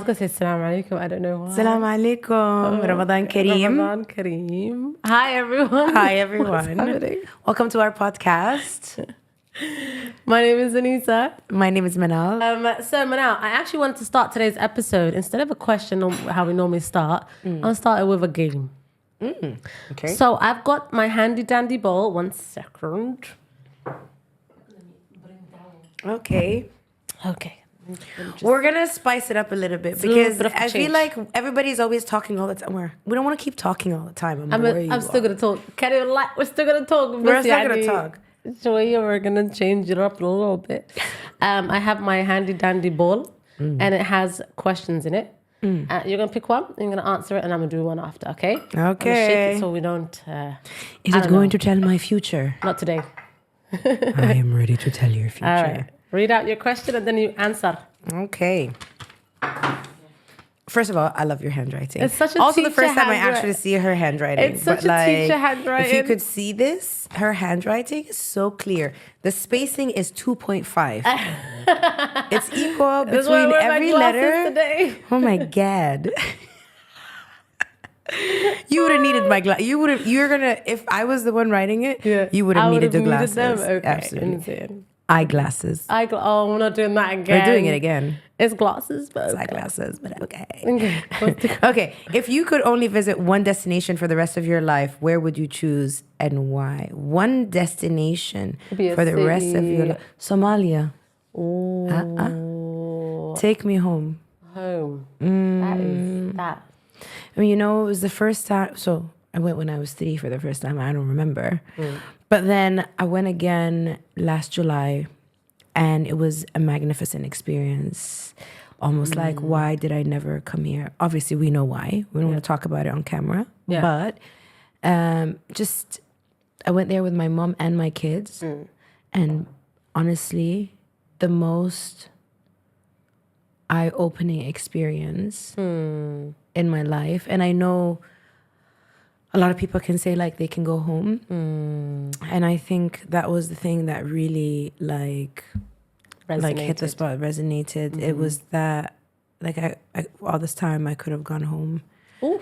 going to say Assalamu alaikum. I don't know why. Assalamu alaikum. Ramadan Kareem. Ramadan Kareem. Hi, everyone. Hi, everyone. What's happening? Welcome to our podcast. My name is Anisa. My name is Manal. So, Manal, I actually wanted to start today's episode. Instead of a question on how we normally start, I'll start it with a game. Okay. So, I've got my handy dandy bowl. 1 second. Okay. We're going to spice it up a little bit a little because bit of a I feel change. like everybody's always talking all the time. We don't want to keep talking all the time. I'm still going to talk. We're still going to talk. We're still going to talk. Joya, we're going to change it up a little bit. I have my handy dandy bowl and it has questions in it. You're going to pick one, you're going to answer it, and I'm going to do one after, okay? Okay. I'm gonna shake it so we don't... Is it going to tell my future? Not today. I am ready to tell your future. All right. Read out your question and then you answer. Okay. First of all, I love your handwriting. It's such a also the teacher first time I handwriting. actually see her handwriting. It's such a teacher handwriting. If you could see this, her handwriting is so clear. The spacing is 2.5. It's equal between every letter. Today. Oh my God. You would have needed my glasses. If I was the one writing it, you would have needed the glasses. Them? Okay. Absolutely. Insane. Eyeglasses. Oh, we're not doing that again. We're doing it again. It's glasses, but It's eyeglasses, but okay. Okay. Okay, if you could only visit one destination for the rest of your life, where would you choose and why? One destination Be a for the rest of your city. life. Somalia. Oh. Take me home. Home. That is that. I mean, it was the first time. So I went when I was 3 for the first time. I don't remember. But then I went again last July, and it was a magnificent experience. Almost like, why did I never come here? Obviously, we know why. We don't want to talk about it on camera. Yeah. But I went there with my mom and my kids. And honestly, the most eye-opening experience in my life. And I know a lot of people can say like they can go home. And I think that was the thing that really like hit the spot, resonated. It was that like I all this time I could have gone home. Oof.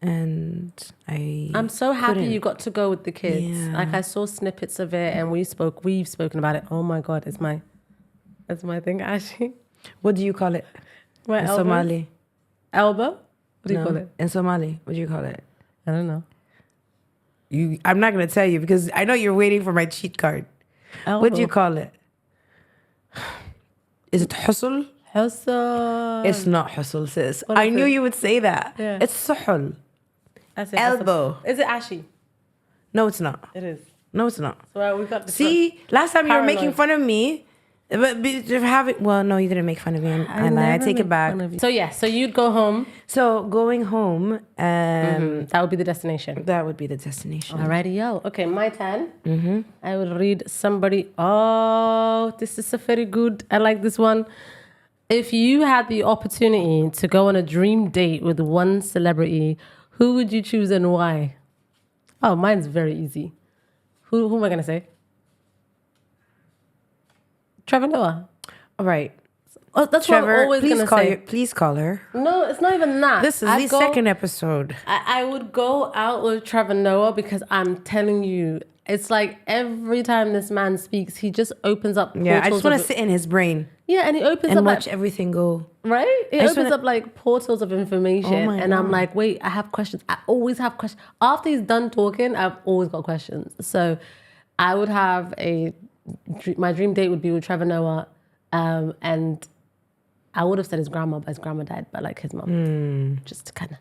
And I'm so happy you got to go with the kids. Yeah. Like I saw snippets of it and we've spoken about it. Oh my God, it's my thing, Ashley. What do you call it? My In elbow? Somali? Elbow? What do you No. call it? In Somali, what do you call it? I don't know. I'm not gonna tell you because I know you're waiting for my cheat card. Elbow. What do you call it? Is it hustle? Hustle. It's not hustle, sis. What I is knew it? you would say that. Yeah. It's suhul. I say Elbow. Is it Ashy? No, it's not. It is. No, it's not. So we got the See, last time you were making Paranoid. fun of me, but no, you didn't make fun of me. I lied. I take it back. So you'd go home. So going home, That would be the destination. that would be the destination. Alrighty, yo. Okay, my turn. I will read somebody. Oh, this is a very good. I like this one. If you had the opportunity to go on a dream date with one celebrity, who would you choose and why? Oh, mine's very easy. Who am I gonna say? Trevor Noah. All right, Oh, that's what I'm Trevor, always gonna say. please call her. No, it's not even that. This is I'd the second episode. I would go out with Trevor Noah because I'm telling you, it's like every time this man speaks, he just opens up. Yeah, I just want to of- sit in his brain Yeah, and he opens and up watch like, everything go. right. He just opens wanna- up like portals of information, Oh my and I'm God. like, wait, I have questions. I always have questions. After he's done talking, I've always got questions. So, I would have my dream date would be with Trevor Noah, and I would have said his grandma, but his grandma died, but like his mom, just to kind of,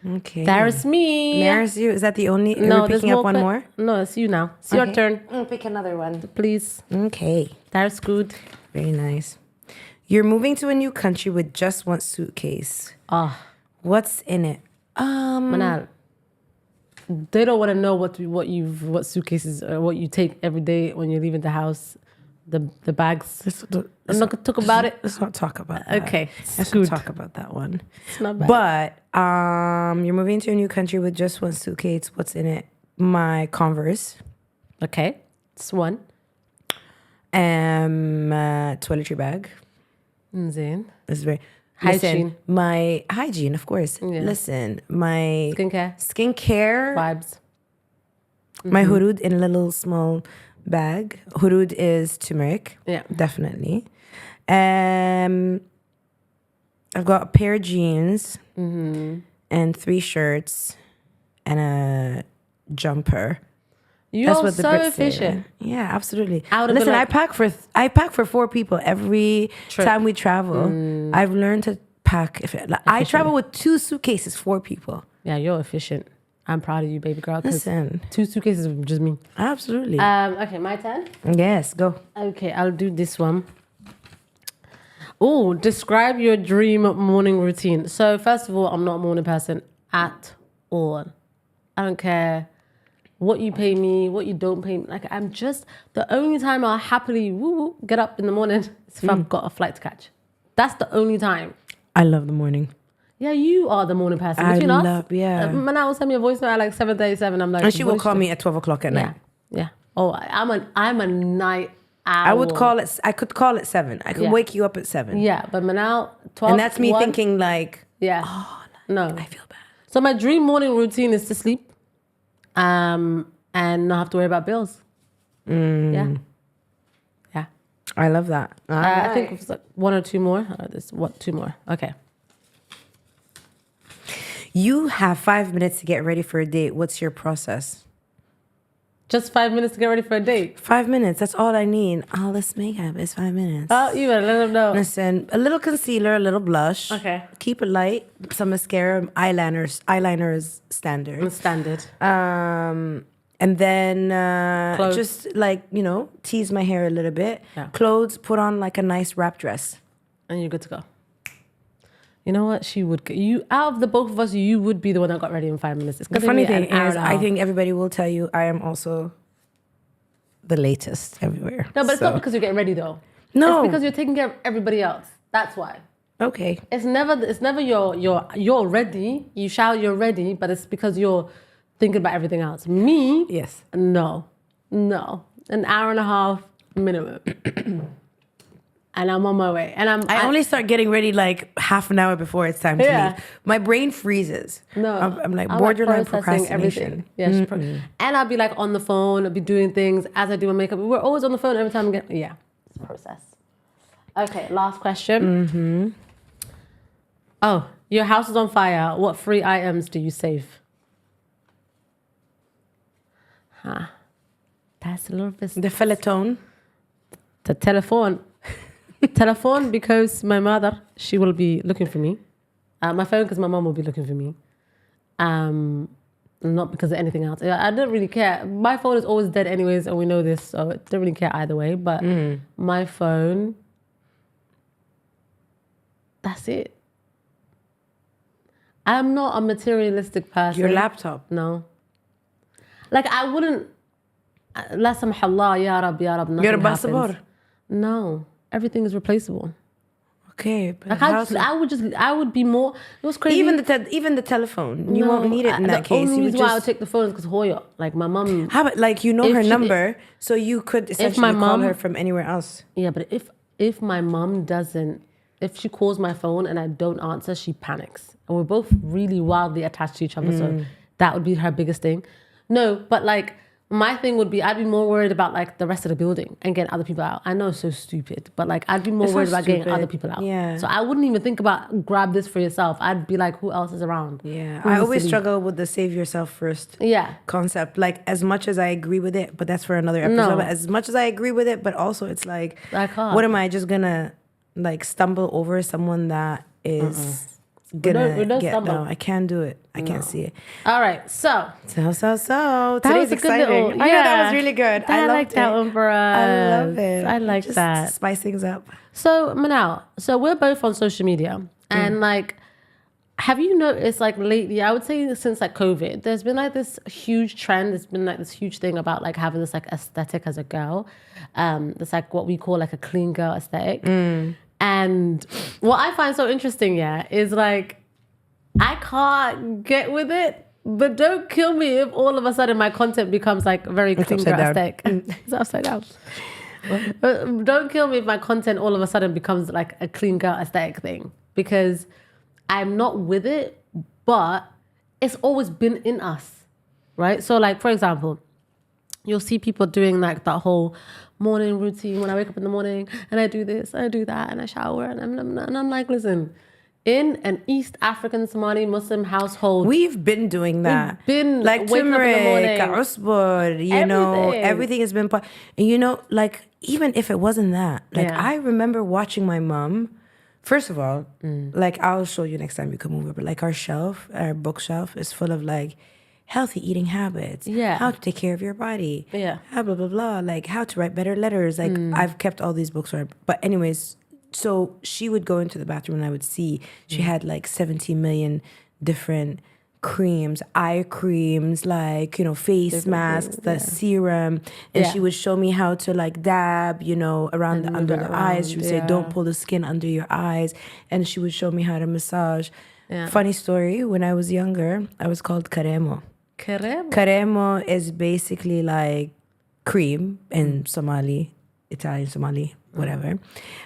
Okay. There's me. There's you. Is that the only? No, are we there's picking up one que- more? No, it's you now. It's your turn. Pick another one. Please. Okay. That's good. Very nice. You're moving to a new country with just one suitcase. Ah, What's in it? Manal. They don't want to know what suitcases or what you take every day when you're leaving the house. The bags. I'm not gonna talk about it. Let's not talk about that. Okay, Let's good. not talk about that one. It's not bad. But you're moving to a new country with just one suitcase. What's in it? My Converse. Okay, it's one. Toiletry bag. Zin. It's very Hygiene. Listen, my hygiene, of course. Yeah. Listen, my skincare vibes. Mm-hmm. My hurud in a little small bag. Hurud is turmeric. Yeah. Definitely. I've got a pair of jeans and 3 shirts and a jumper. You're so efficient. Yeah, absolutely. Listen, I pack for 4 people every time we travel. I've learned to pack. I travel with 2 suitcases, 4 people. Yeah, you're efficient. I'm proud of you, baby girl. Listen, 2 suitcases is just me. Absolutely. Okay, my turn. Yes, go. Okay, I'll do this one. Oh, describe your dream morning routine. So first of all, I'm not a morning person at all. I don't care what you pay me, what you don't pay me. Like, I'm just, the only time I'll happily get up in the morning is if I've got a flight to catch. That's the only time. I love the morning. Yeah, you are the morning person. Between us, Manal will send me a voice note at like 7:37. I'm like, and she will call me at 12 o'clock at night. Yeah. Oh, I'm a night owl. I could call at 7. I could wake you up at 7. Yeah, but Manal 12. And that's me thinking like, no, I feel bad. So my dream morning routine is to sleep, and not have to worry about bills. Yeah. I love that. I think it's like 1 or 2 more. There's 2 more. Okay. You have 5 minutes to get ready for a date. What's your process? Just 5 minutes to get ready for a date? 5 minutes. That's all I need. All this makeup is 5 minutes. Oh, you better let them know. Listen, a little concealer, a little blush. Okay. Keep it light. Some mascara, eyeliner is standard. Standard. And then just like, tease my hair a little bit. Yeah. Clothes, put on like a nice wrap dress. And you're good to go. You know what? Out of the both of us, you would be the one that got ready in 5 minutes. The funny thing is, I think everybody will tell you I am also the latest everywhere. No, but it's not because you're getting ready though. No. It's because you're taking care of everybody else. That's why. Okay. It's never you're ready. You shout you're ready, but it's because you're thinking about everything else. Me? Yes. No. An hour and a half minimum. And I'm on my way. And I only start getting ready like half an hour before it's time to leave. My brain freezes. No. I'm like borderline procrastination. Yeah. And I'll be like on the phone. I'll be doing things as I do my makeup. We're always on the phone every time it's a process. Okay, last question. Oh, your house is on fire. What free items do you save? That's a little bit... The Peloton. The telephone. Telephone because my mother, she will be looking for me. My phone because my mom will be looking for me. Not because of anything else. I don't really care. My phone is always dead anyways, and we know this, so I don't really care either way. But my phone, that's it. I'm not a materialistic person. Your laptop? No. Like I wouldn't. La samhallah, ya Rab, ya Rab. Your passport? No. Everything is replaceable. Okay, but like I would be more. It was crazy. Even the telephone, you won't need it in that case. The only reason why I would take the phone is because Hoya, like my mom. How about like her number, so you could essentially call her from anywhere else. Yeah, but if my mom doesn't, if she calls my phone and I don't answer, she panics, and we're both really wildly attached to each other. So that would be her biggest thing. No, but like. My thing would be, I'd be more worried about like the rest of the building and getting other people out. I know it's so stupid, but like I'd be more worried about getting other people out. Yeah. So I wouldn't even think about grab this for yourself. I'd be like, who else is around? Yeah. I always struggle with the save yourself first concept. Like as much as I agree with it, but that's for another episode. No. But as much as I agree with it, but also it's like, I can't. What am I just gonna like stumble over someone that is... No, I can't do it. I can't see it. All right, so today's exciting. I know that was really good. I like that one for us. I love it. I like that. Spice things up. So Manal, we're both on social media, and like, have you noticed like lately? I would say since like COVID, there's been like this huge trend. There's been like this huge thing about like having this like aesthetic as a girl. It's like what we call like a clean girl aesthetic. And what I find so interesting, is like, I can't get with it, but don't kill me if all of a sudden my content becomes like very clean girl aesthetic. It's upside down. Don't kill me if my content all of a sudden becomes like a clean girl aesthetic thing, because I'm not with it, but it's always been in us, right? So like, for example, you'll see people doing like that whole morning routine when I wake up in the morning and I do this, I do that, and I shower and I'm like, listen, in an East African Somali Muslim household, We've been doing that. we've been Like waking up in the turmeric, morning, usbur, you know, everything. everything has been part. And you know, like even if it wasn't that, like Yeah. I remember watching my mom. First of all, like I'll show you next time you come over, but like our bookshelf is full of like healthy eating habits. Yeah. How to take care of your body. Yeah. Blah, blah, blah, blah. Like how to write better letters. Like I've kept all these books. But anyways, so she would go into the bathroom and I would see she had like 17 million different creams, eye creams, like, you know, face Different masks, things, the yeah. serum. And Yeah. she would show me how to like dab, you know, around the move under it the eyes. She would say, around, don't yeah. pull the skin under your eyes. And she would show me how to massage. Yeah. Funny story, when I was younger, I was called Caremo. Caramba. Caremo is basically like cream in Somali, Italian Somali, whatever.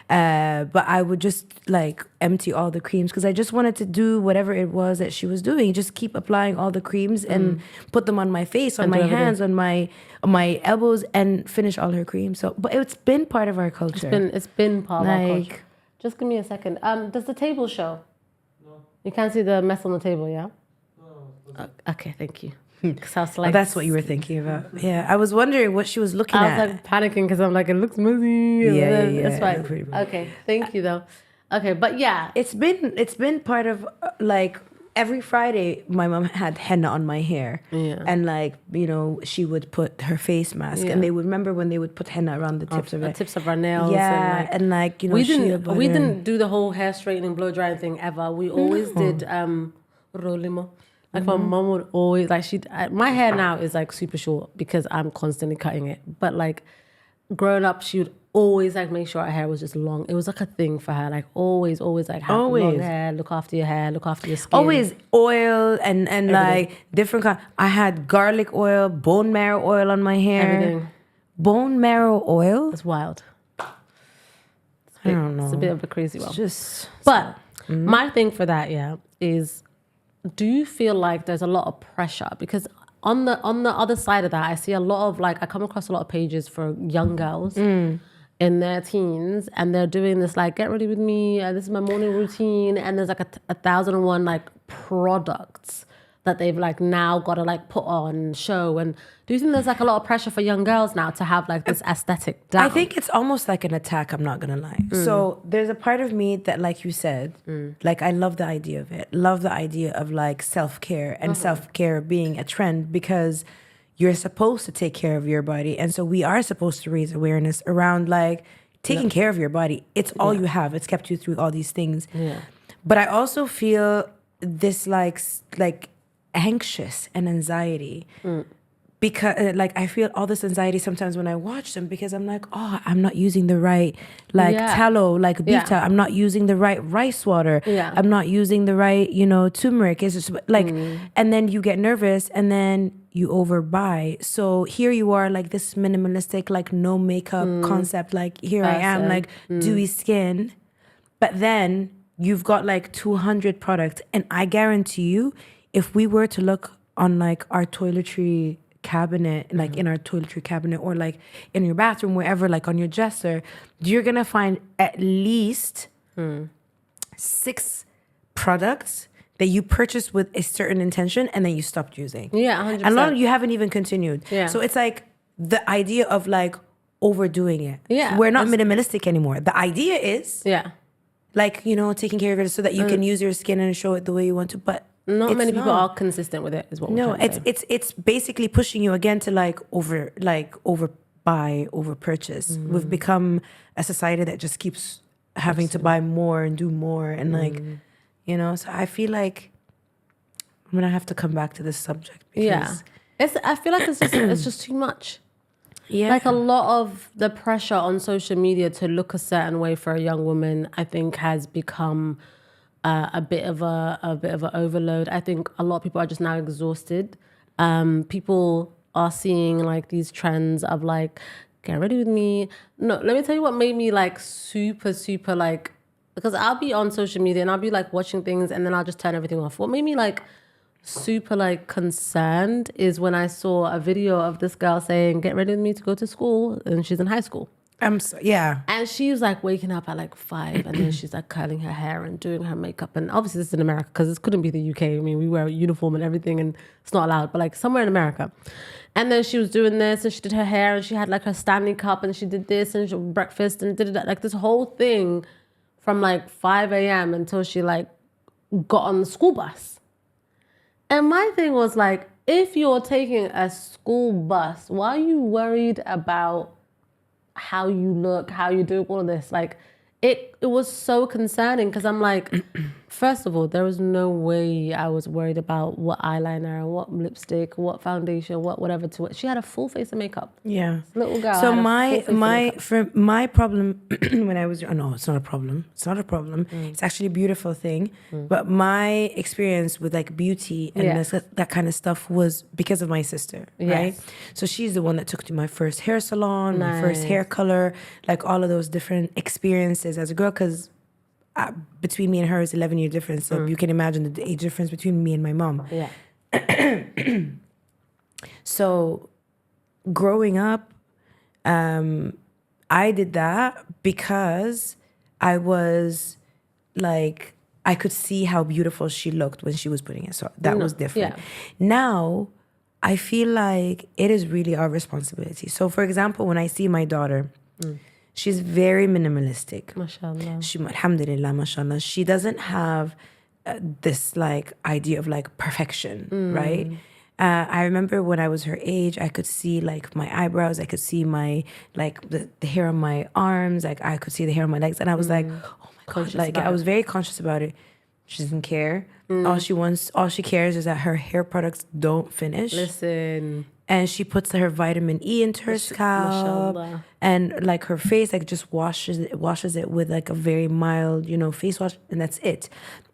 But I would just like empty all the creams because I just wanted to do whatever it was that she was doing. Just keep applying all the creams and put them on my face, on And my do everything. hands, on my elbows, and finish all her cream. So, but it's been part of our culture. It's been part of our Like- culture. Just give me a second. Does the table show? No. You can't see the mess on the table, yeah? No. Okay, thank you. 'Cause I was Oh, like, that's what you were thinking about. Yeah, I was wondering what she was looking I at. was like panicking because I'm like, it looks messy. Yeah, It's it fine. looked pretty bad. Okay, thank you though. Okay, but yeah, It's been part of like every Friday my mom had henna on my hair. Yeah. And like, you know, she would put her face mask Yeah. and they would remember when they would put henna around the tips of the it. tips of our nails. Yeah, and like, you know, we shea didn't butter we and- didn't do the whole hair straightening, blow drying thing ever. We always did rolimo. Like my mom would always like my hair now is like super short because I'm constantly cutting it. But like growing up, she would always like make sure her hair was just long. It was like a thing for her. Like always like have long Always. hair, look after your hair, look after your skin. Always oil and like different kind. I had garlic oil, bone marrow oil on my hair. Everything. Bone marrow oil? It's wild. I don't know. It's a bit of a crazy one. It's just But my thing for that, is do you feel like there's a lot of pressure? Because on the other side of that, I see a lot of like I come across a lot of pages for young girls in their teens, and they're doing this like get ready with me. This is my morning routine, and there's like a 1,001 like products that they've like now got to like put on show. And do you think there's like a lot of pressure for young girls now to have like this aesthetic down? I think it's almost like an attack, I'm not gonna lie. So there's a part of me that, like you said, like I love the idea of it. Love the idea of like self-care and self-care being a trend because you're supposed to take care of your body. And so we are supposed to raise awareness around like taking care of your body. It's all you have. It's kept you through all these things. Yeah. But I also feel this like anxious and anxiety because like I feel all this anxiety sometimes when I watch them because I'm like, oh, I'm not using the right like tallow, like beef tallow. I'm not using the right rice water. Yeah. I'm not using the right, you know, turmeric. It's just like, and then you get nervous and then you overbuy. So here you are like this minimalistic, like no makeup concept. Like here I am, like dewy skin. But then you've got like 200 products. And I guarantee you, if we were to look on like our toiletry cabinet, like in our toiletry cabinet or like in your bathroom, wherever, like on your dresser, you're going to find at least 6 products that you purchased with a certain intention and then you stopped using. Yeah, 100%. And a lot of you haven't even continued. Yeah. So it's like the idea of like overdoing it. Yeah, We're not minimalistic anymore. The idea is Yeah. like, you know, taking care of it so that you can use your skin and show it the way you want to. But Not it's many people not. are consistent with it, is what we're No, trying to say. it's basically pushing you again to like over buy, over purchase. We've become a society that just keeps having to buy more and do more and like, you know. So I feel like I'm gonna have to come back to this subject because I feel like it's just too much. yeah, Like a lot of the pressure on social media to look a certain way for a young woman, I think has become a bit of an overload. I think a lot of people are just now exhausted. People are seeing like these trends of like get ready with me. No, let me tell you what made me like super, super like, because I'll be on social media and I'll be like watching things and then I'll just turn everything off. What made me like super like concerned is when I saw a video of this girl saying, get ready with me to go to school, and she's in high school. Yeah. And she was like waking up at like 5 and then she's like curling her hair and doing her makeup. And obviously this is in America because this couldn't be the UK. I mean, we wear a uniform and everything and it's not allowed, but like somewhere in America. And then she was doing this and she did her hair and she had like her Stanley cup and she did this and she did breakfast and did that. Like this whole thing from like 5 a.m. until she like got on the school bus. And my thing was like, if you're taking a school bus, why are you worried about how you look, how you do all of this? Like, it was so concerning because I'm like, first of all, there was no way I was worried about what eyeliner and what lipstick, what foundation, whatever to it. She had a full face of makeup. Yeah, little girl. So my problem when I was no, it's not a problem. It's not a problem. It's actually a beautiful thing. But my experience with like beauty and that kind of stuff was because of my sister, right? So she's the one that took to my first hair salon, my first hair color, like all of those different experiences as a girl, because between me and her is 11-year difference, so you can imagine the age difference between me and my mom. So growing up, I did that because I was like, I could see how beautiful she looked when she was putting it, so that was different. Now I feel like it is really our responsibility. So for example, when I see my daughter, she's very minimalistic. Mashallah. Alhamdulillah, mashallah. She doesn't have this like idea of like perfection, right? I remember when I was her age, I could see like my eyebrows, I could see my like the hair on my arms, like I could see the hair on my legs, and I was like, oh my god, like I was very conscious about it. She doesn't care. All she cares is that her hair products don't finish. Listen. And she puts her vitamin E into her scalp, and like her face, like just washes it with like a very mild, face wash, and that's it.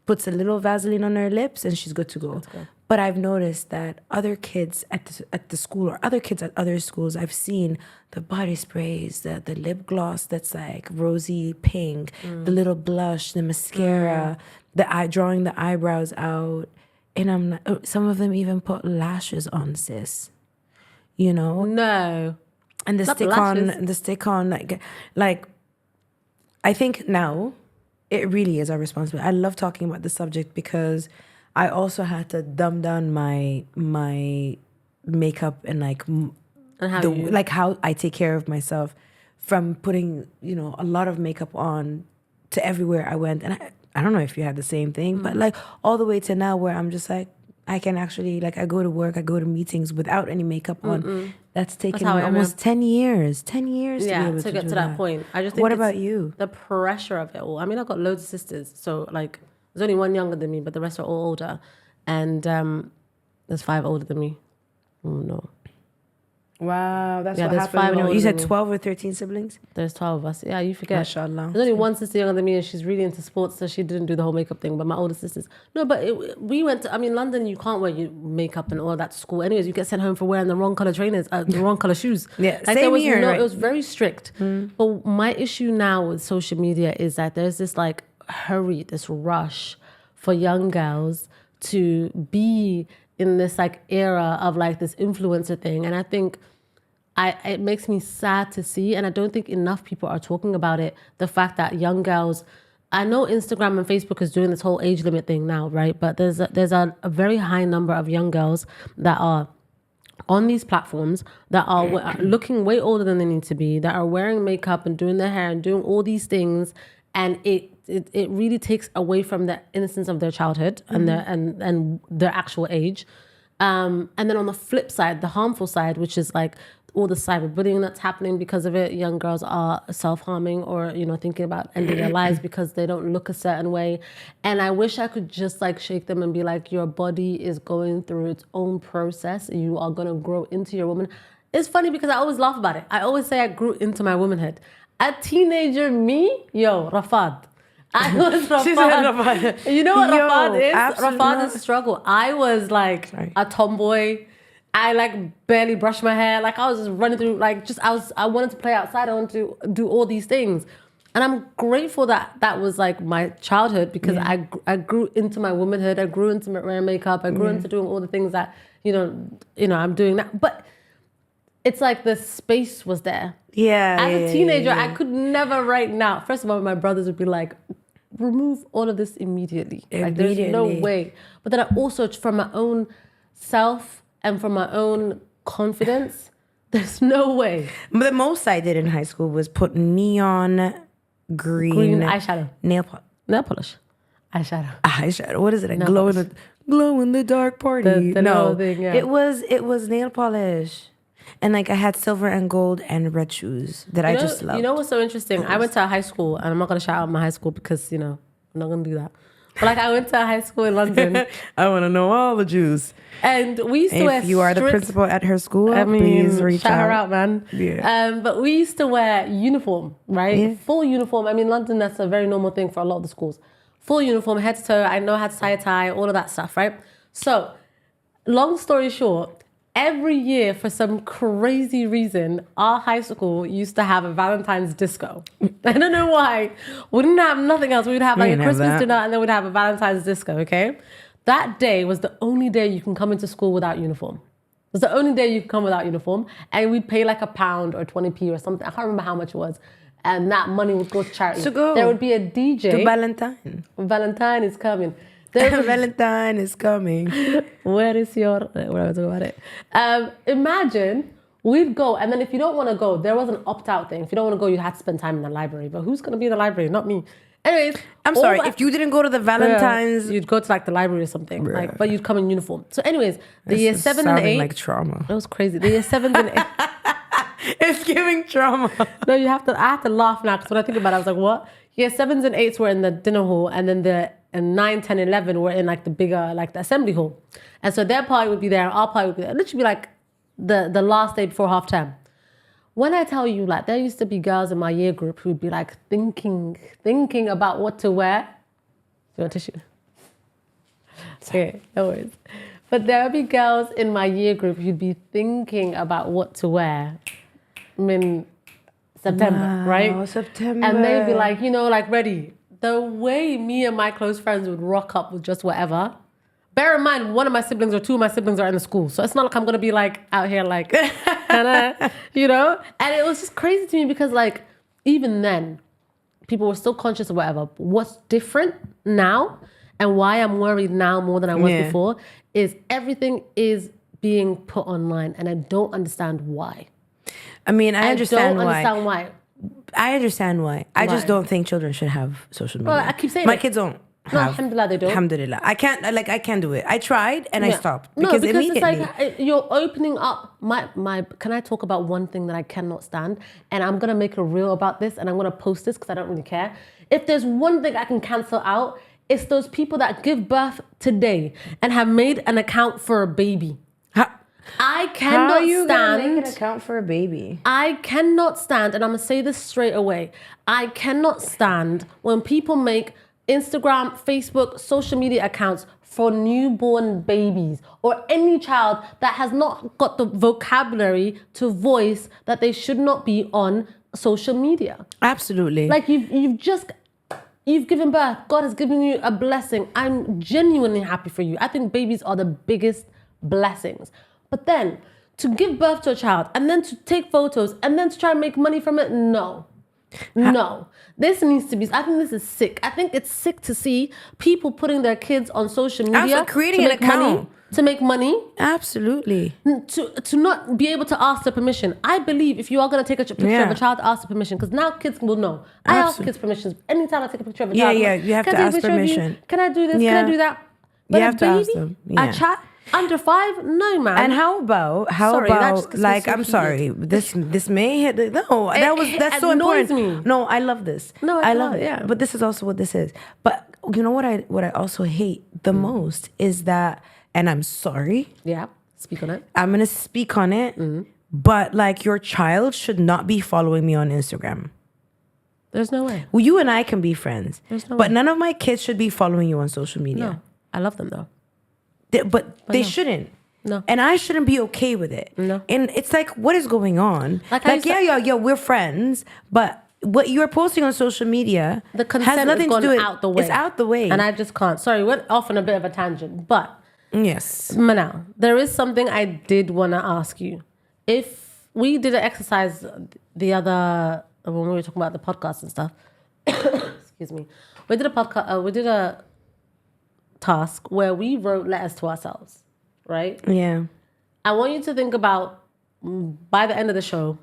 Puts a little Vaseline on her lips, and she's good to go. But I've noticed that other kids at the school, or other kids at other schools, I've seen the body sprays, the lip gloss that's like rosy pink, the little blush, the mascara, drawing the eyebrows out, and I'm not, some of them even put lashes on, sis. No. And the stick on, like I think now it really is our responsibility. I love talking about the subject because I also had to dumb down my makeup and how I take care of myself, from putting a lot of makeup on to everywhere I went. And I don't know if you had the same thing, but like all the way to now where I'm just like, I can actually, like, I go to work, I go to meetings without any makeup on. That's taken me almost 10 years. 10 years to be able to get to that point. I just think what about you? The pressure of it all. I mean, I've got loads of sisters. So, like, there's only one younger than me, but the rest are all older. And there's 5 older than me. Oh, no. Wow, that's what there's happened. 5 You said 12 or 13 siblings? There's 12 of us. Yeah, you forget. Mashallah. There's only one sister younger than me, and she's really into sports, so she didn't do the whole makeup thing. But my older sisters, no. But we went to. I mean, London, you can't wear your makeup and all that to school. Anyways, you get sent home for wearing the wrong color trainers, the wrong color shoes. Yeah, like same here. Right? It was very strict. But my issue now with social media is that there's this like hurry, this rush for young girls to be in this like era of like this influencer thing, and I think. It makes me sad to see, and I don't think enough people are talking about it, the fact that young girls, I know Instagram and Facebook is doing this whole age limit thing now, right? But there's a very high number of young girls that are on these platforms that are looking way older than they need to be, that are wearing makeup and doing their hair and doing all these things, and it really takes away from the innocence of their childhood and their actual age. And then on the flip side, the harmful side, which is like all the cyberbullying that's happening because of it. Young girls are self-harming or, thinking about ending their lives because they don't look a certain way. And I wish I could just like shake them and be like, your body is going through its own process. You are going to grow into your woman. It's funny because I always laugh about it. I always say I grew into my womanhood. A teenager me, Rafad. I was Rafad. You know what Rafad is? Rafad is a struggle. I was like a tomboy. I like barely brushed my hair. Like I was just running through, like I wanted to play outside. I wanted to do all these things. And I'm grateful that that was like my childhood because I grew into my womanhood. I grew into wearing makeup. I grew into doing all the things that, I'm doing now. But it's like the space was there. Yeah. As a teenager, I could never right now. First of all, my brothers would be like, remove all of this immediately. Like there's no way. But then I also, from my own self and from my own confidence, there's no way. But the most I did in high school was put neon green eyeshadow. Nail polish. Eyeshadow. What is it? Glow in the dark party. No, thing, yeah. It was nail polish. And like I had silver and gold and red shoes that I just loved. You know what's so interesting? I went to a high school, and I'm not going to shout out my high school because, I'm not going to do that. But like I went to a high school in London. I want to know all the Jews. And we used to wear If you are the principal at her school, please reach shout out. her out, man. Yeah. But we used to wear uniform, right? Yeah. Full uniform. I mean, London, that's a very normal thing for a lot of the schools. Full uniform, head to toe. I know how to tie a tie, all of that stuff, right? So, long story short, every year, for some crazy reason, our high school used to have a Valentine's disco. I don't know why. We didn't have nothing else. We would have like a Christmas dinner and then we'd have a Valentine's disco, okay? That day was the only day you can come into school without uniform. It was the only day you could come without uniform. And we'd pay like £1 or 20p or something. I can't remember how much it was. And that money would go to charity. So there would be a DJ. To Valentine. Valentine is coming. Valentine is coming. Where is your... We're going to talk about it. Imagine we'd go, and then if you don't want to go, there was an opt-out thing. If you don't want to go, you had to spend time in the library. But who's going to be in the library? Not me. Anyways... I'm sorry, if you didn't go to the Valentine's... you'd go to like the library or something. Like, but you'd come in uniform. So anyways, the year 7 and 8... like trauma. It was crazy. The year 7 and 8... It's giving trauma. No, I have to laugh now because when I think about it, I was like, what? Year 7s and 8s were in the dinner hall, and then and 9, 10, 11 were in like the bigger, like the assembly hall. And so their party would be there, our party would be there. It'd literally be like the last day before half term. When I tell you, like, there used to be girls in my year group who'd be like thinking about what to wear. Do you want tissue? Okay, no worries. But there would be girls in my year group who'd be thinking about what to wear. I mean, September, right? September. And they'd be like, like ready. The way me and my close friends would rock up with just whatever. Bear in mind, one of my siblings or two of my siblings are in the school. So it's not like I'm going to be like out here like, And it was just crazy to me because like, even then, people were still conscious of whatever. But what's different now and why I'm worried now more than I was before is everything is being put online and I don't understand why. I mean, I understand why. I understand why. I just don't think children should have social media. Well, I keep saying my kids don't. No, alhamdulillah, they don't. Alhamdulillah. I can't do it. I tried and I stopped. Because immediately. It's like you're opening up my can I talk about one thing that I cannot stand? And I'm going to make a reel about this and I'm going to post this because I don't really care. If there's one thing I can cancel out, it's those people that give birth today and have made an account for a baby. I cannot How are you stand. Gonna make an account for a baby? I cannot stand, and I'm gonna say this straight away. I cannot stand when people make Instagram, Facebook, social media accounts for newborn babies or any child that has not got the vocabulary to voice that they should not be on social media. Absolutely. Like you've given birth. God has given you a blessing. I'm genuinely happy for you. I think babies are the biggest blessings. But then to give birth to a child and then to take photos and then to try and make money from it, no. This needs to be, I think this is sick. I think it's sick to see people putting their kids on social media creating an account to make money. Absolutely. To not be able to ask the permission. I believe if you are going to take a picture of a child, ask the permission because now kids will know. I ask kids permissions. Anytime I take a picture of a child, you have to ask permission. Can I do this? Can I do that? But you have to ask them. A child under 5, no, man. And how about like I'm sorry, this may hit that's so important. Me. No, I love this. No, I love it. Yeah. But this is also what this is. But you know what I also hate the most is that, and I'm sorry. Yeah, speak on it. I'm gonna speak on it. But like your child should not be following me on Instagram. There's no way. Well, you and I can be friends. There's no but way. None of my kids should be following you on social media. No, I love them though. But they shouldn't. No. And I shouldn't be okay with it. No. And it's like, what is going on? Like yeah, we're friends, but what you're posting on social media the consent has nothing has to do gone with out the way. It's out the way. And I just can't. Sorry, went off on a bit of a tangent. But yes. Manal, there is something I did want to ask you. If we did an exercise the other, when we were talking about the podcast and stuff, excuse me, we did a task where we wrote letters to ourselves, right? Yeah. I want you to think about, by the end of the show,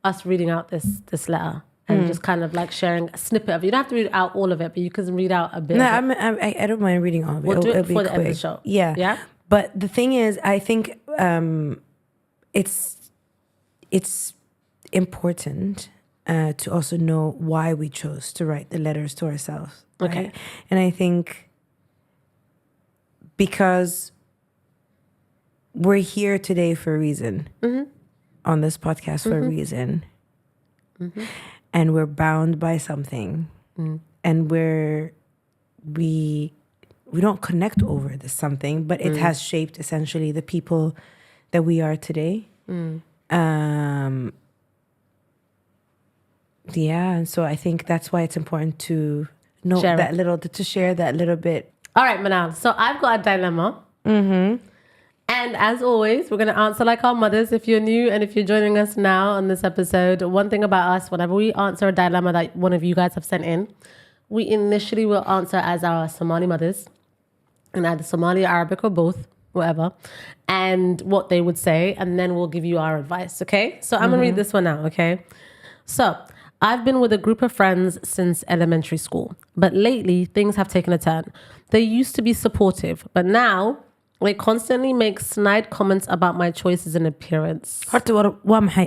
us reading out this letter and just kind of like sharing a snippet of it. You don't have to read out all of it, but you can read out a bit. No, of it. I don't mind reading all of it. We'll do it it'll before be the end of the quick. show. Yeah. Yeah? But the thing is, I think it's important to also know why we chose to write the letters to ourselves. Right? Okay. And I think because we're here today for a reason, on this podcast for a reason, and we're bound by something, and we don't connect over this something, but it has shaped essentially the people that we are today. Yeah, and so I think that's why it's important to know Share that it. little, to share that little bit. All right, Manal. So I've got a dilemma. And as always, we're going to answer like our mothers. If you're new and if you're joining us now on this episode, one thing about us, whenever we answer a dilemma that one of you guys have sent in, we initially will answer as our Somali mothers, in either Somali, Arabic, or both, whatever, and what they would say, and then we'll give you our advice, okay? So I'm going to read this one now, okay? So I've been with a group of friends since elementary school, but lately things have taken a turn. They used to be supportive, but now they constantly make snide comments about my choices in appearance.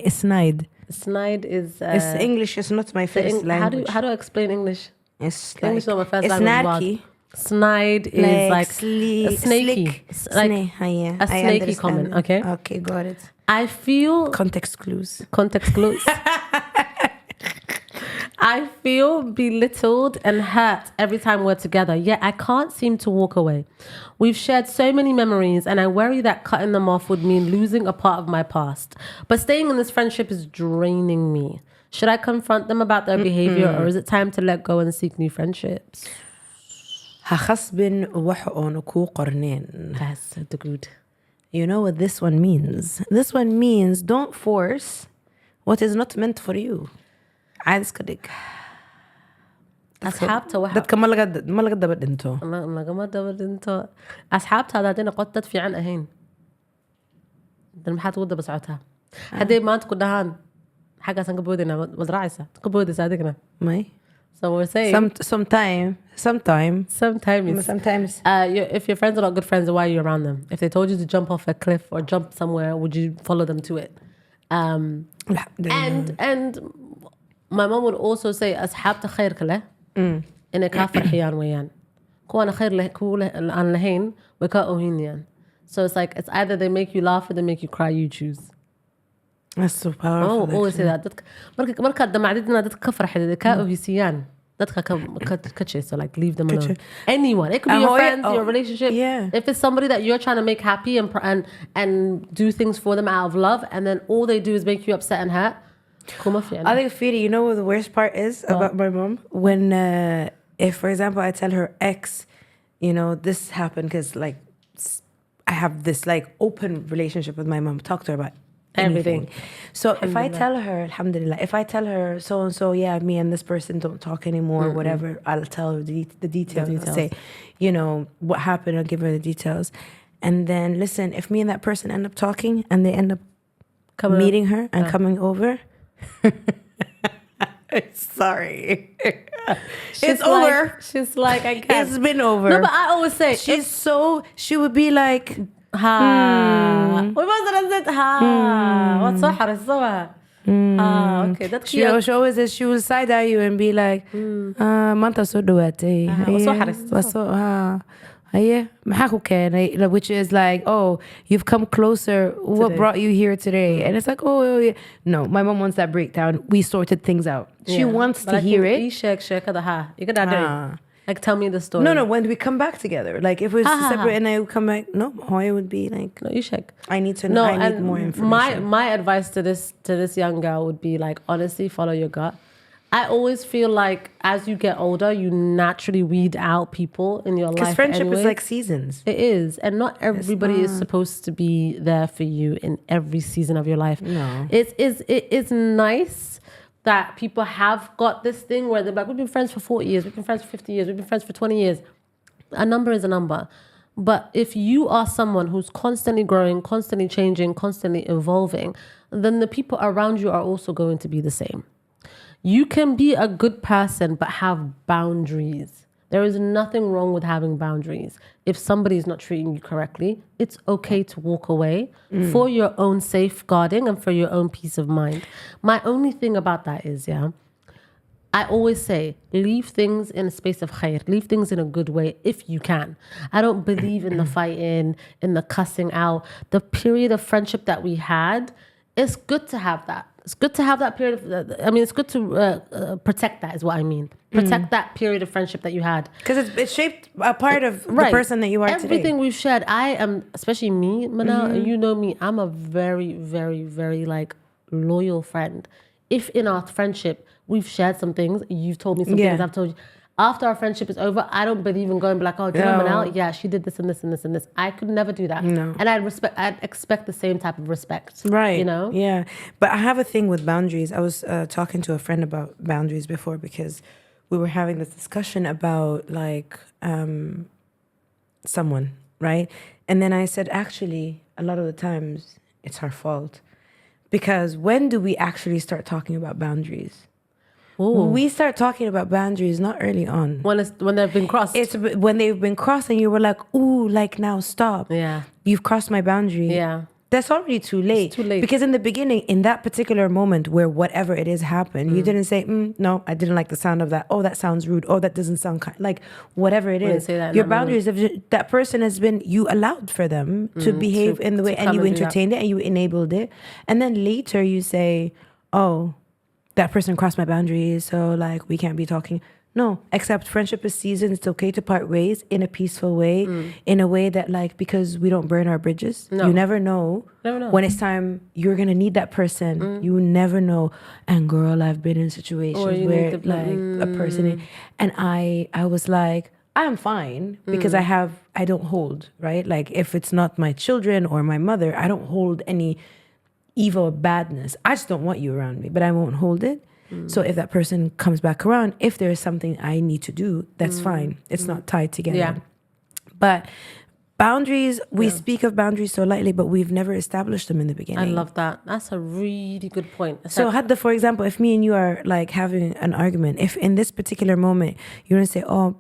Snide. Snide is... It's English, it's not my first language. How do I explain English? It's like, English is not my first it's language. snarky. Snide is like a snaky. Like yeah, a snaky comment, okay? Okay, got it. I feel... Context clues. Context clues. I feel belittled and hurt every time we're together, yet I can't seem to walk away. We've shared so many memories, and I worry that cutting them off would mean losing a part of my past. But staying in this friendship is draining me. Should I confront them about their behavior, or is it time to let go and seek new friendships? هخصبن وحقن كو قرنين. That's so good. You know what this one means? This one means don't force what is not meant for you. عايز كدك. أصحاب توحد. dadka ma laga daba dhinto. لقما دبل انتو أصحاب هذا قد تدفي عن أهين. ده محات وده بسعتها. هدي ما تكون دهان. حاجة سنقبودنا مزرعيسة. تقبودي صادقنا. ما. So we're saying sometimes if your friends are not good friends, why are you around them? If they told you to jump off a cliff or jump somewhere, would you follow them to it? And my mom would also say أصحاب تخير كله إن كافر حيان ويان كوانا خير له كوله عن لهين وكأوهينيان. So it's like it's either they make you laugh or they make you cry. You choose. That's so powerful. Oh, always say that. مركا دمع ديدنا دتك كفر حدا كأوهيسيان دتك كتشي. So like leave them alone. Anyone. It could be your friends, your relationship. Yeah. If it's somebody that you're trying to make happy and do things for them out of love, and then all they do is make you upset and hurt. I think Fidi, you know what the worst part is about my mom? When if for example I tell her ex, you know, this happened because like I have this like open relationship with my mom, talk to her about everything. So if I tell her, alhamdulillah, if I tell her so and so, yeah, me and this person don't talk anymore, whatever, I'll tell her the details. I'll say, you know, what happened, I'll give her the details. And then listen, if me and that person end up talking and they end up meeting her and coming over, sorry. It's over. She's like, I can't. It's been over. No, but I always say she would be like what's so hard okay, that's she always says she will side eye you and be like manta so duwate which is like, oh, you've come closer, what today brought you here today? And it's like, oh yeah. No, my mom wants that breakdown. We sorted things out. She wants to hear it. Like, tell me the story. No, when we come back together. Like, if we're separate and I would come back, no, Hoya would be like, No, you check. I need to know. I need more information. My advice to this young girl would be like, honestly, follow your gut. I always feel like as you get older, you naturally weed out people in your life. Because friendship anyways. is like seasons. It is. And not everybody is supposed to be there for you in every season of your life. No. It is nice that people have got this thing where they're like, we've been friends for 40 years, we've been friends for 50 years, we've been friends for 20 years. A number is a number. But if you are someone who's constantly growing, constantly changing, constantly evolving, then the people around you are also going to be the same. You can be a good person, but have boundaries. There is nothing wrong with having boundaries. If somebody is not treating you correctly, it's okay to walk away for your own safeguarding and for your own peace of mind. My only thing about that is, I always say, leave things in a space of khair. Leave things in a good way if you can. I don't believe in the fighting, in the cussing out. The period of friendship that we had, it's good to have that. It's good to have that period of, it's good to protect that is what I mean. Protect that period of friendship that you had. Because it's shaped a part of the person that you are today. Everything we've shared, I am, especially me, Manal, and you know me, I'm a very, very, very like loyal friend. If in our friendship, we've shared some things, you've told me some things, I've told you. After our friendship is over, I don't believe in going like, oh, do you know Manal? Yeah, she did this and this and this and this. I could never do that. No. And I'd expect the same type of respect. Right. You know? Yeah. But I have a thing with boundaries. I was talking to a friend about boundaries before because we were having this discussion about like someone, right? And then I said, actually, a lot of the times it's her fault. Because when do we actually start talking about boundaries? Ooh. We start talking about boundaries not early on. When they've been crossed. It's when they've been crossed and you were like, ooh, like now stop. Yeah. You've crossed my boundary. Yeah. That's already too late. It's too late. Because in the beginning, in that particular moment where whatever it is happened, you didn't say, no, I didn't like the sound of that. Oh, that sounds rude. Oh, that doesn't sound kind. Like whatever it is. Your boundaries, that person has been, you allowed for them to behave in the way and you entertained it and you enabled it. And then later you say, oh, that person crossed my boundaries, so like we can't be talking. No, except friendship is seasoned. It's okay to part ways in a peaceful way, in a way that like, because we don't burn our bridges. No. You never know. When it's time you're gonna need that person. You never know. And girl, I've been in situations where like a person, and I was like, I'm fine because I don't hold, right? Like if it's not my children or my mother, I don't hold any evil or badness. I just don't want you around me, but I won't hold it. So if that person comes back around, if there is something I need to do, that's fine. It's not tied together. Yeah. But boundaries, we speak of boundaries so lightly, but we've never established them in the beginning. I love that. That's a really good point. So Hadda, for example, if me and you are like having an argument, if in this particular moment you're gonna say, oh,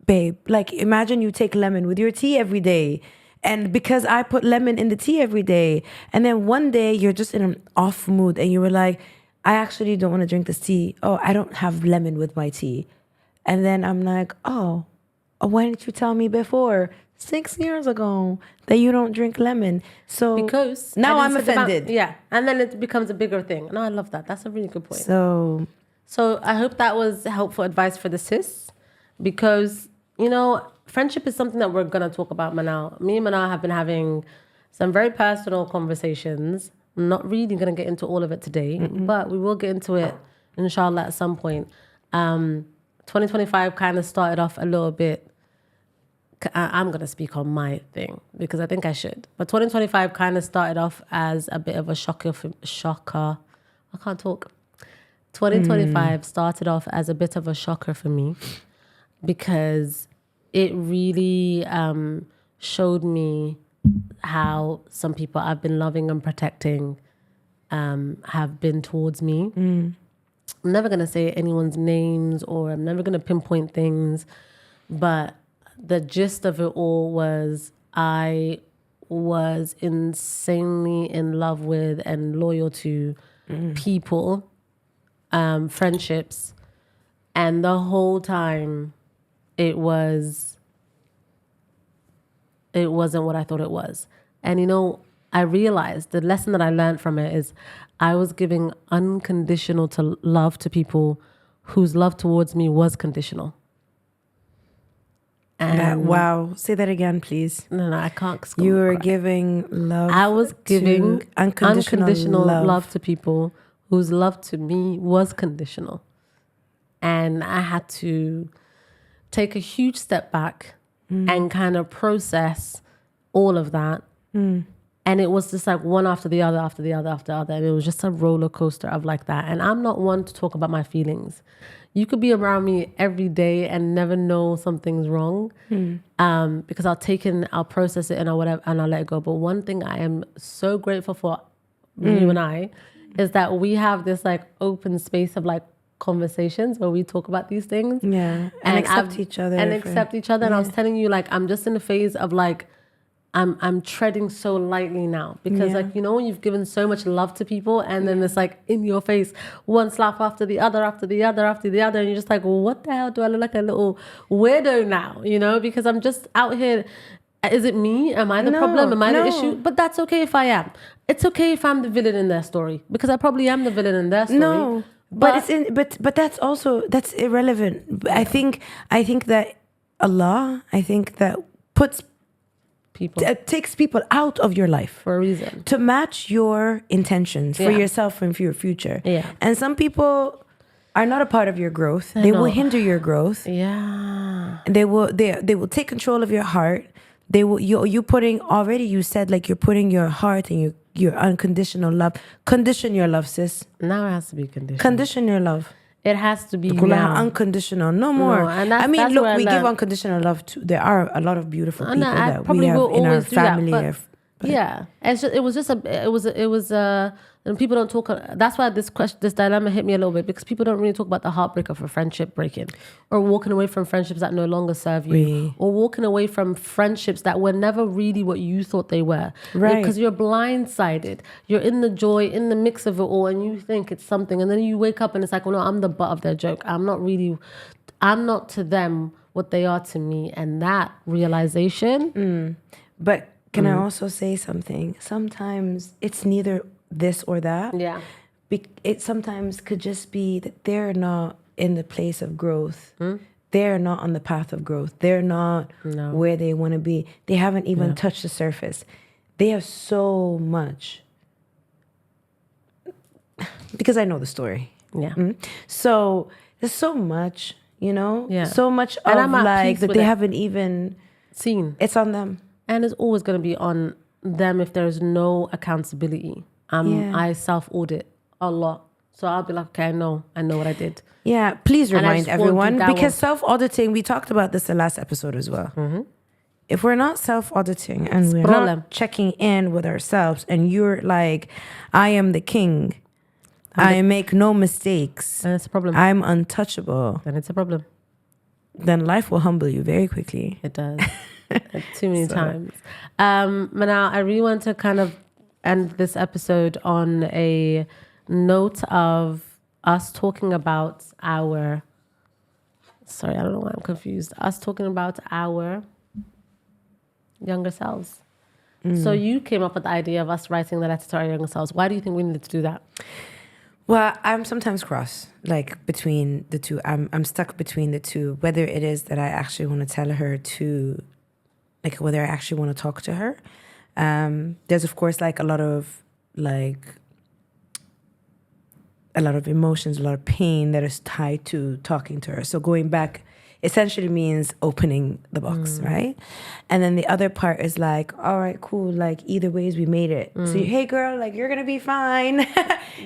babe, like imagine you take lemon with your tea every day. And because I put lemon in the tea every day, and then one day you're just in an off mood and you were like, I actually don't want to drink this tea. Oh, I don't have lemon with my tea. And then I'm like, oh, why didn't you tell me before 6 years ago that you don't drink lemon? So because now I'm offended. And then it becomes a bigger thing. No, I love that. That's a really good point. So I hope that was helpful advice for the sis, because, you know, friendship is something that we're going to talk about, Manal. Me and Manal have been having some very personal conversations. I'm not really going to get into all of it today, but we will get into it, inshallah, at some point. 2025 kind of started off a little bit. I'm going to speak on my thing because I think I should. But 2025 kind of started off as a bit of a shocker. I can't talk. 2025 started off as a bit of a shocker for me because it really showed me how some people I've been loving and protecting have been towards me. I'm never going to say anyone's names or I'm never going to pinpoint things, but the gist of it all was I was insanely in love with and loyal to people, friendships, and the whole time it wasn't what I thought it was. And you know, I realized the lesson that I learned from it is I was giving unconditional love to people whose love towards me was conditional. And wow. Say that again, please. no, I can't. 'Cause You I'm were gonna cry. giving love. I was giving to unconditional love to people whose love to me was conditional. And I had to take a huge step back and kind of process all of that. And it was just like one after the other, after the other, after the other. And it was just a roller coaster of like that. And I'm not one to talk about my feelings. You could be around me every day and never know something's wrong. Because I'll process it and I'll whatever and I'll let it go. But one thing I am so grateful for you and I is that we have this like open space of like conversations where we talk about these things. Yeah. And accept each other. And accept each other. And I was telling you, like, I'm just in a phase of like, I'm treading so lightly now because like, you know, when you've given so much love to people and then it's like in your face, one slap after the other, after the other, after the other. And you're just like, well, what the hell do I look like a little weirdo now? You know, because I'm just out here. Is it me? Am I the problem? Am I the issue? But that's okay if I am. It's okay if I'm the villain in their story because I probably am the villain in their story. No, but that's that's irrelevant. I think that Allah, puts People takes people out of your life for a reason to match your intentions for yourself and for your future. Yeah. And some people are not a part of your growth. They will hinder your growth. Yeah. They will take control of your heart. They will you putting already you said like you're putting your heart and your unconditional love. Condition your love, sis. Now it has to be conditional. Condition your love. It has to be now. Unconditional, no more. No, and I mean, that's look, we give unconditional love to. There are a lot of beautiful people that we have in our family. Yeah, it's just, it was and people don't talk. That's why this dilemma hit me a little bit because people don't really talk about the heartbreak of a friendship breaking, or walking away from friendships that no longer serve you, or walking away from friendships that were never really what you thought they were. Right? Because you're blindsided. You're in the joy, in the mix of it all, and you think it's something, and then you wake up and it's like, well, no, I'm the butt of their joke. I'm not to them what they are to me, and that realization. But can I also say something? Sometimes it's neither this or that. Yeah. It sometimes could just be that they're not in the place of growth. They're not on the path of growth. They're not where they want to be. They haven't even touched the surface. They have so much. Because I know the story. Yeah. So there's so much, you know? Yeah. So much And of I'm at like peace that with they it. haven't even Seen. It's on them. And it's always going to be on them if there's no accountability. I self-audit a lot. So I'll be like, okay, I know what I did. Yeah, please And I remind just won't do everyone that because one. self-auditing, we talked about this the last episode as well. If we're not self-auditing and we're problem. not checking in with ourselves and you're like, I am the king. I make no mistakes. And it's a problem. I'm untouchable. Then it's a problem. Then life will humble you very quickly. It does. Too many times. Manal, I really want to kind of end this episode on a note of us talking about our... Sorry, I don't know why I'm confused. Us talking about our younger selves. So you came up with the idea of us writing the letter to our younger selves. Why do you think we needed to do that? Well, I'm sometimes cross, like between the two. I'm stuck between the two, whether it is that I actually want to tell her to, like whether I actually want to talk to her. There's of course like a lot of emotions, a lot of pain that is tied to talking to her. So going back essentially means opening the box, right? And then the other part is like, all right, cool. Like either ways, we made it. So hey, girl, like you're gonna be fine.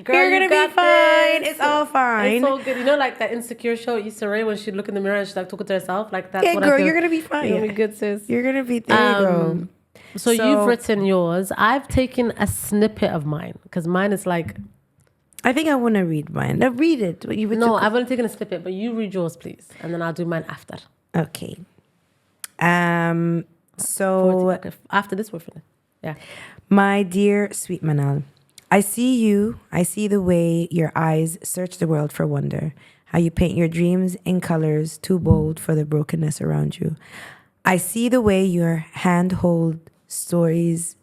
Girl, you're gonna be fine. It's all fine. It's all good. You know, like that Insecure show, Issa Rae, when she'd look in the mirror and she's like talking to herself, like that's Yeah, what girl, I feel. you're gonna be fine. You're gonna be good, sis. You're gonna be there. You go. So you've written yours. I've taken a snippet of mine because mine is like... I think I want to read mine. Now read it. No, I've only taken a snippet, but you read yours, please. And then I'll do mine after. Okay. So Okay, after this, we're finished. Yeah. my dear sweet Manal, I see you. I see the way your eyes search the world for wonder. How you paint your dreams in colors too bold for the brokenness around you. I see the way your hands hold stories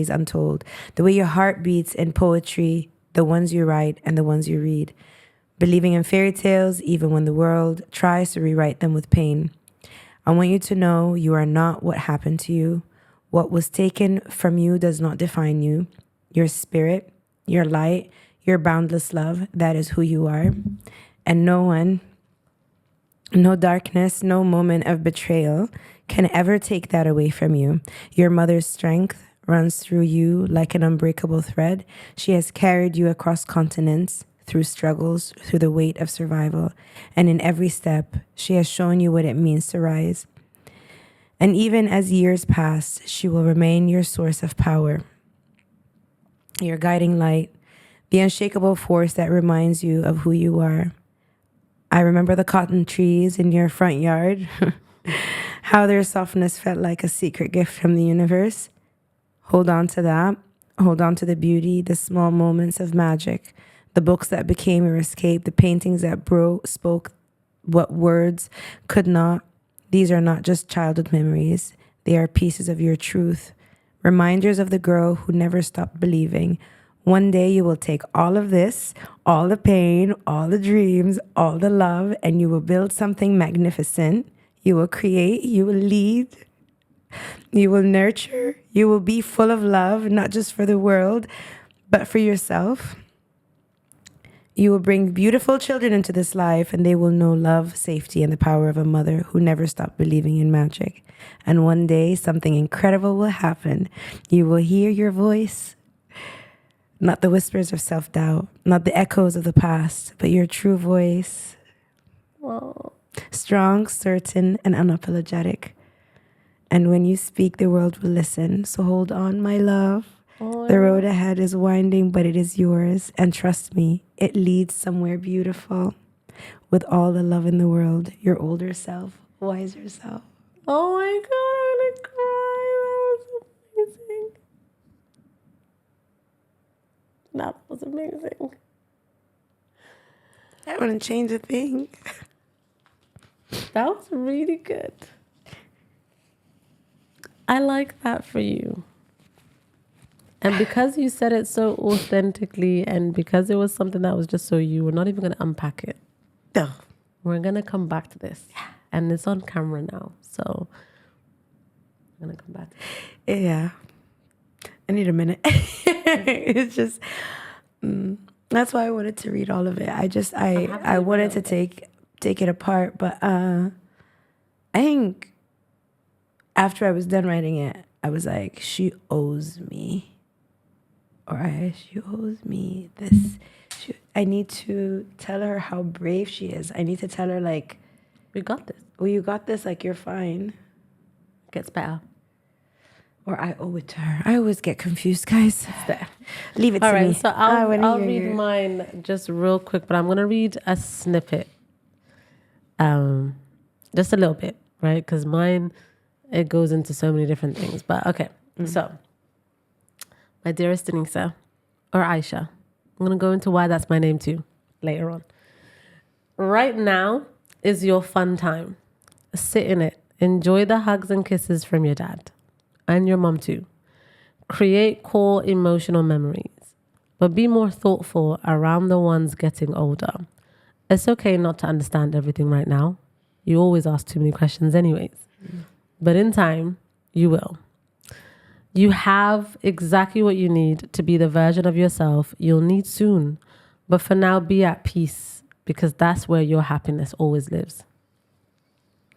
untold. The way your heart beats in poetry, the ones you write and the ones you read. Believing in fairy tales even when the world tries to rewrite them with pain. I want you to know you are not what happened to you. What was taken from you does not define you. Your spirit, your light, your boundless love, that is who you are. And no one, no darkness, no moment of betrayal can ever take that away from you. Your mother's strength runs through you like an unbreakable thread. She has carried you across continents, through struggles, through the weight of survival. And in every step, she has shown you what it means to rise. And even as years pass, she will remain your source of power, your guiding light, the unshakable force that reminds you of who you are. I remember the cotton trees in your front yard, how their softness felt like a secret gift from the universe. Hold on to that. Hold on to the beauty, the small moments of magic, the books that became your escape, the paintings that spoke what words could not. These are not just childhood memories. They are pieces of your truth, reminders of the girl who never stopped believing. One day you will take all of this, all the pain, all the dreams, all the love, and you will build something magnificent. You will create, you will lead, you will nurture, you will be full of love, not just for the world, but for yourself. You will bring beautiful children into this life, and they will know love, safety, and the power of a mother who never stopped believing in magic. And one day, something incredible will happen. You will hear your voice, not the whispers of self-doubt, not the echoes of the past, but your true voice. Whoa. Strong, certain, and unapologetic. And when you speak, the world will listen. So hold on, my love. Oh, The road ahead is winding, but it is yours. And trust me, it leads somewhere beautiful. With all the love in the world, your older self, wiser self. oh my God, I'm gonna cry. That was amazing. That was amazing. I want to change a thing. That was really good. I like that for you. And because you said it so authentically and because it was something that was just so you, we're not even going to unpack it. No. We're going to come back to this. Yeah. And it's on camera now. So I'm going to come back to it. Yeah. I need a minute. It's just, that's why I wanted to read all of it. I wanted to take it apart. But I think after I was done writing it, I was like, she owes me. Or she owes me this. I need to tell her how brave she is. I need to tell her, like, we got this. Well, you got this. Like, you're fine. It gets better. Or I owe it to her. I always get confused, guys. Leave it to me. All right, so I'll read mine just real quick, but I'm going to read a snippet. Just a little bit, right? Because mine, it goes into so many different things. But okay, So my dearest Anisa, or Aisha, I'm going to go into why that's my name too later on. Right now is your fun time. Sit in it. Enjoy the hugs and kisses from your dad and your mom too. Create core emotional memories, but be more thoughtful around the ones getting older. It's okay not to understand everything right now. You always ask too many questions anyways. But in time, you will. You have exactly what you need to be the version of yourself you'll need soon. But for now, be at peace because that's where your happiness always lives.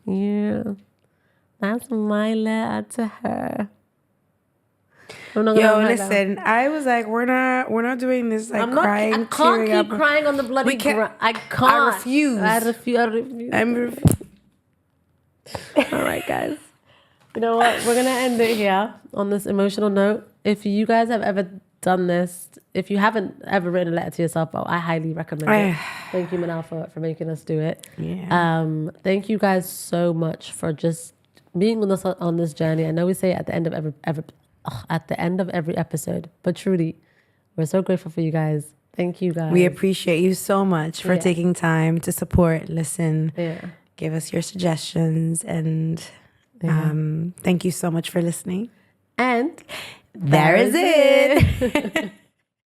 Yeah. That's my letter to her. Listen, I was like, we're not doing this like crying. I can't keep crying on the bloody ground. I can't. I refuse. I refuse. All right, guys. You know what? We're going to end it here on this emotional note. If you guys have ever done this, if you haven't ever written a letter to yourself, I highly recommend it. Thank you, Manal, for making us do it. Yeah. Thank you guys so much for just being with us on this journey. I know we say it at the end of every episode, but truly, we're so grateful for you guys. Thank you, guys. We appreciate you so much for taking time to support, listen, give us your suggestions, and thank you so much for listening. And there is it.